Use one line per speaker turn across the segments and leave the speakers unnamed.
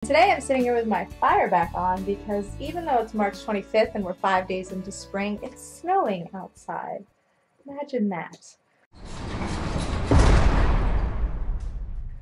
Today I'm sitting here with my fire back on because even though it's March 25th and we're 5 days into spring, it's snowing outside. Imagine that.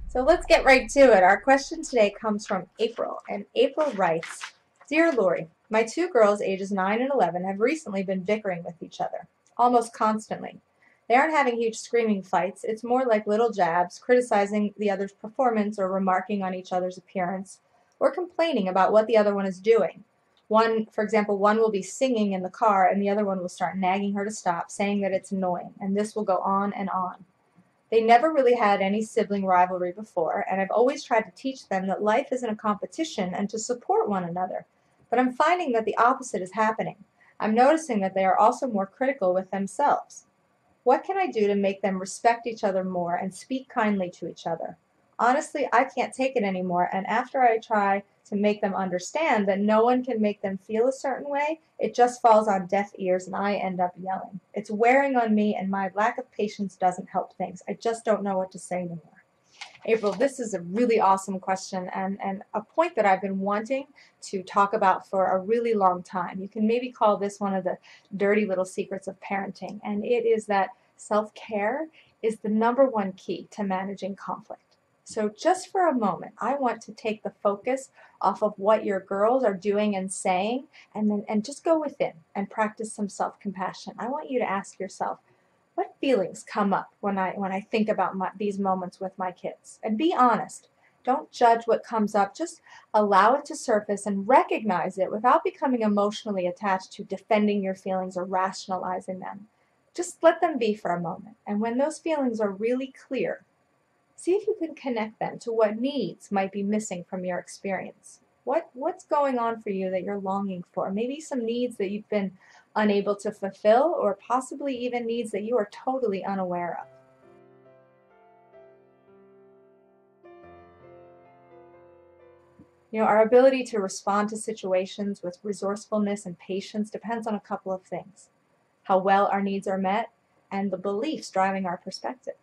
So let's get right to it. Our question today comes from April, and April writes, "Dear Lori, my two girls ages 9 and 11 have recently been bickering with each other, almost constantly. They aren't having huge screaming fights. It's more like little jabs, criticizing the other's performance or remarking on each other's appearance, or complaining about what the other one is doing. For example, one will be singing in the car and the other one will start nagging her to stop, saying that it's annoying, and this will go on and on. They never really had any sibling rivalry before, and I've always tried to teach them that life isn't a competition and to support one another. But I'm finding that the opposite is happening. I'm noticing that they are also more critical with themselves. What can I do to make them respect each other more and speak kindly to each other? Honestly, I can't take it anymore, and after I try to make them understand that no one can make them feel a certain way, it just falls on deaf ears and I end up yelling. It's wearing on me, and my lack of patience doesn't help things. I just don't know what to say anymore." April, this is a really awesome question and a point that I've been wanting to talk about for a really long time. You can maybe call this one of the dirty little secrets of parenting, and it is that self-care is the #1 key to managing conflict. So just for a moment, I want to take the focus off of what your girls are doing and saying, and just go within and practice some self-compassion. I want you to ask yourself, what feelings come up when I think about these moments with my kids? And be honest. Don't judge what comes up. Just allow it to surface and recognize it without becoming emotionally attached to defending your feelings or rationalizing them. Just let them be for a moment. And when those feelings are really clear, see if you can connect them to what needs might be missing from your experience. What's going on for you that you're longing for? Maybe some needs that you've been unable to fulfill, or possibly even needs that you are totally unaware of. Our ability to respond to situations with resourcefulness and patience depends on a couple of things: how well our needs are met and the beliefs driving our perspective.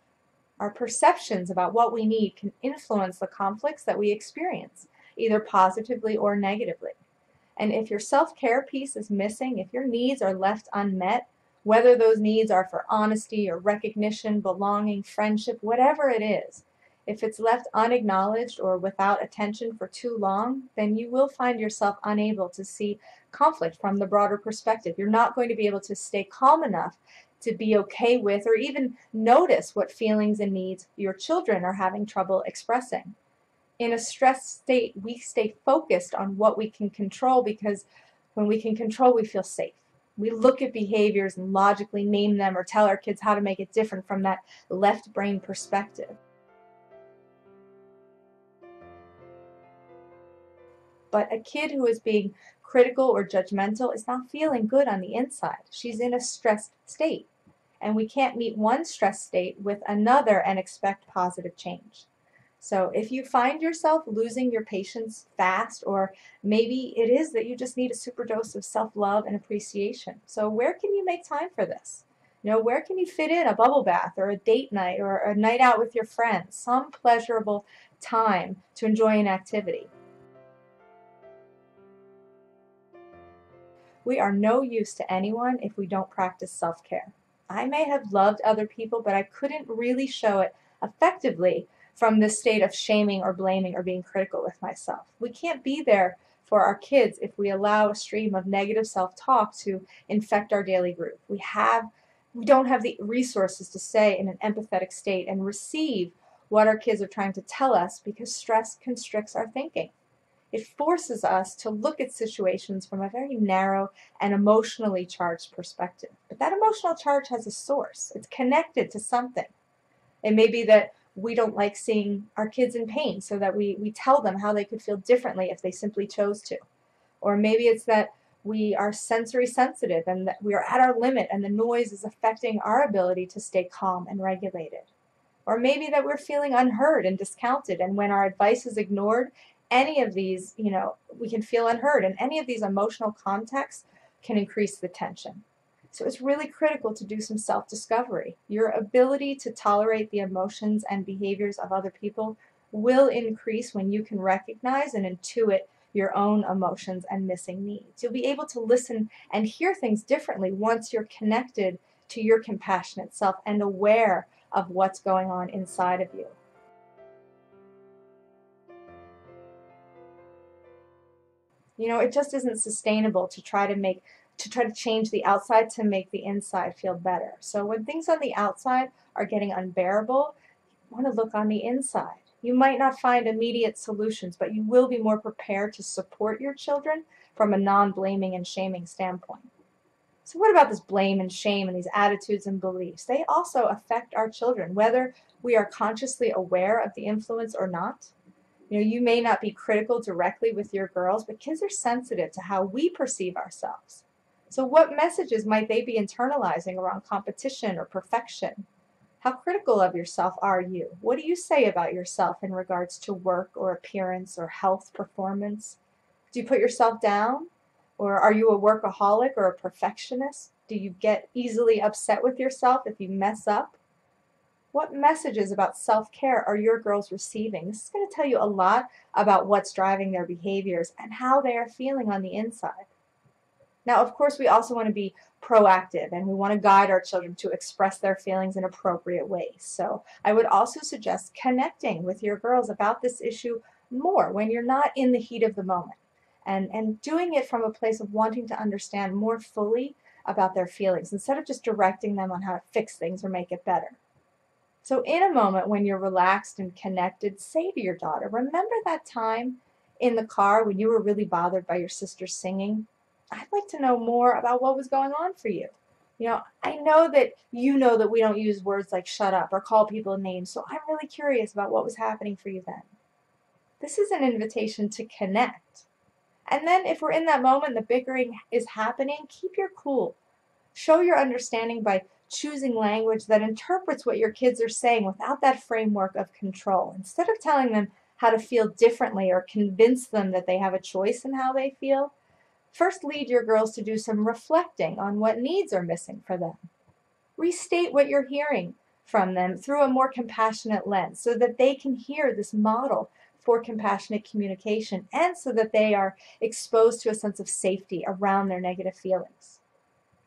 Our perceptions about what we need can influence the conflicts that we experience, either positively or negatively. And if your self-care piece is missing, if your needs are left unmet, whether those needs are for honesty or recognition, belonging, friendship, whatever it is, if it's left unacknowledged or without attention for too long, then you will find yourself unable to see conflict from the broader perspective. You're not going to be able to stay calm enough to be okay with or even notice what feelings and needs your children are having trouble expressing. In a stressed state, we stay focused on what we can control, because when we can control, we feel safe. We look at behaviors and logically name them or tell our kids how to make it different from that left brain perspective. But a kid who is being critical or judgmental is not feeling good on the inside. She's in a stressed state. And we can't meet one stress state with another and expect positive change. So if you find yourself losing your patience fast, or maybe it is that you just need a super dose of self-love and appreciation. So where can you make time for this? Where can you fit in a bubble bath or a date night or a night out with your friends, some pleasurable time to enjoy an activity? We are no use to anyone if we don't practice self-care. I may have loved other people, but I couldn't really show it effectively from this state of shaming or blaming or being critical with myself. We can't be there for our kids if we allow a stream of negative self-talk to infect our daily group. We don't have the resources to stay in an empathetic state and receive what our kids are trying to tell us, because stress constricts our thinking. It forces us to look at situations from a very narrow and emotionally charged perspective. But that emotional charge has a source. It's connected to something. It may be that we don't like seeing our kids in pain, so that we tell them how they could feel differently if they simply chose to. Or maybe it's that we are sensory sensitive and that we are at our limit and the noise is affecting our ability to stay calm and regulated. Or maybe that we're feeling unheard and discounted, and when our advice is ignored, any of these, we can feel unheard, and any of these emotional contexts can increase the tension. So it's really critical to do some self-discovery. Your ability to tolerate the emotions and behaviors of other people will increase when you can recognize and intuit your own emotions and missing needs. You'll be able to listen and hear things differently once you're connected to your compassionate self and aware of what's going on inside of you. You know, it just isn't sustainable to try to change the outside to make the inside feel better. So when things on the outside are getting unbearable, you want to look on the inside. You might not find immediate solutions, but you will be more prepared to support your children from a non-blaming and shaming standpoint. So what about this blame and shame and these attitudes and beliefs? They also affect our children, whether we are consciously aware of the influence or not. You know, you may not be critical directly with your girls, but kids are sensitive to how we perceive ourselves. So what messages might they be internalizing around competition or perfection? How critical of yourself are you? What do you say about yourself in regards to work or appearance or health performance? Do you put yourself down? Or are you a workaholic or a perfectionist? Do you get easily upset with yourself if you mess up? What messages about self-care are your girls receiving? This is going to tell you a lot about what's driving their behaviors and how they are feeling on the inside. Now, of course, we also want to be proactive and we want to guide our children to express their feelings in appropriate ways. So I would also suggest connecting with your girls about this issue more when you're not in the heat of the moment and doing it from a place of wanting to understand more fully about their feelings instead of just directing them on how to fix things or make it better. So in a moment when you're relaxed and connected, say to your daughter, remember that time in the car when you were really bothered by your sister singing? I'd like to know more about what was going on for you. You know, I know that you know that we don't use words like shut up or call people names, so I'm really curious about what was happening for you then. This is an invitation to connect. And then if we're in that moment, the bickering is happening, keep your cool. Show your understanding by choosing language that interprets what your kids are saying without that framework of control. Instead of telling them how to feel differently or convince them that they have a choice in how they feel, first lead your girls to do some reflecting on what needs are missing for them. Restate what you're hearing from them through a more compassionate lens so that they can hear this model for compassionate communication and so that they are exposed to a sense of safety around their negative feelings.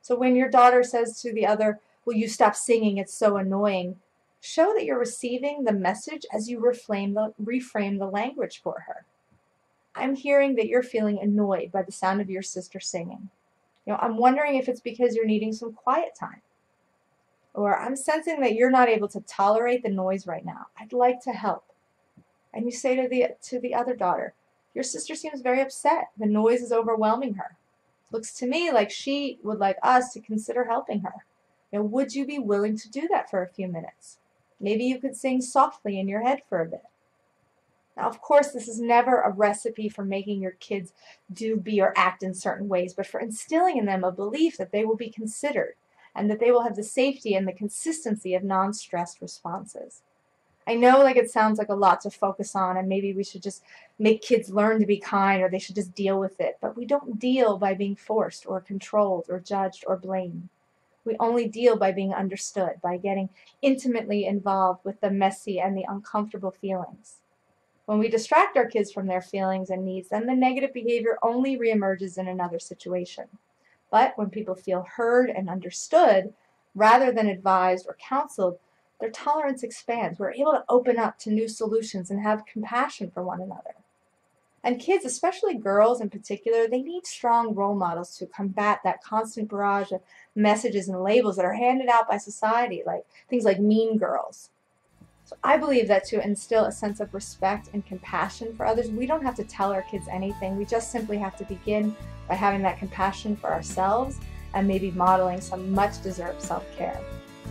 So when your daughter says to the other, "Will you stop singing? It's so annoying," show that you're receiving the message as you reframe the language for her. I'm hearing that you're feeling annoyed by the sound of your sister singing. You know, I'm wondering if it's because you're needing some quiet time. Or I'm sensing that you're not able to tolerate the noise right now. I'd like to help. And you say to the other daughter, "Your sister seems very upset. The noise is overwhelming her. Looks to me like she would like us to consider helping her. You know, would you be willing to do that for a few minutes? Maybe you could sing softly in your head for a bit." Now, of course, this is never a recipe for making your kids do, be, or act in certain ways, but for instilling in them a belief that they will be considered and that they will have the safety and the consistency of non-stressed responses. I know like it sounds like a lot to focus on and maybe we should just make kids learn to be kind or they should just deal with it, but we don't deal by being forced or controlled or judged or blamed. We only deal by being understood, by getting intimately involved with the messy and the uncomfortable feelings. When we distract our kids from their feelings and needs, then the negative behavior only reemerges in another situation. But when people feel heard and understood, rather than advised or counseled, their tolerance expands. We're able to open up to new solutions and have compassion for one another. And kids, especially girls in particular, they need strong role models to combat that constant barrage of messages and labels that are handed out by society, like things like mean girls. So I believe that to instill a sense of respect and compassion for others, we don't have to tell our kids anything. We just simply have to begin by having that compassion for ourselves and maybe modeling some much-deserved self-care.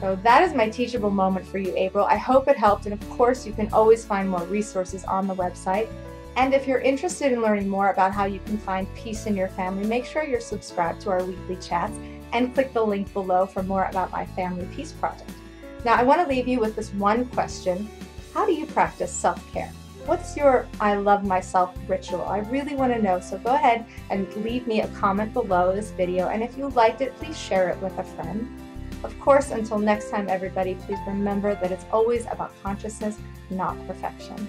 So that is my teachable moment for you, April. I hope it helped, and of course you can always find more resources on the website. And if you're interested in learning more about how you can find peace in your family, make sure you're subscribed to our weekly chats and click the link below for more about my Family Peace Project. Now I want to leave you with this one question. How do you practice self-care? What's your I love myself ritual? I really want to know, so go ahead and leave me a comment below this video, and if you liked it, please share it with a friend. Of course, until next time everybody, please remember that it's always about consciousness, not perfection.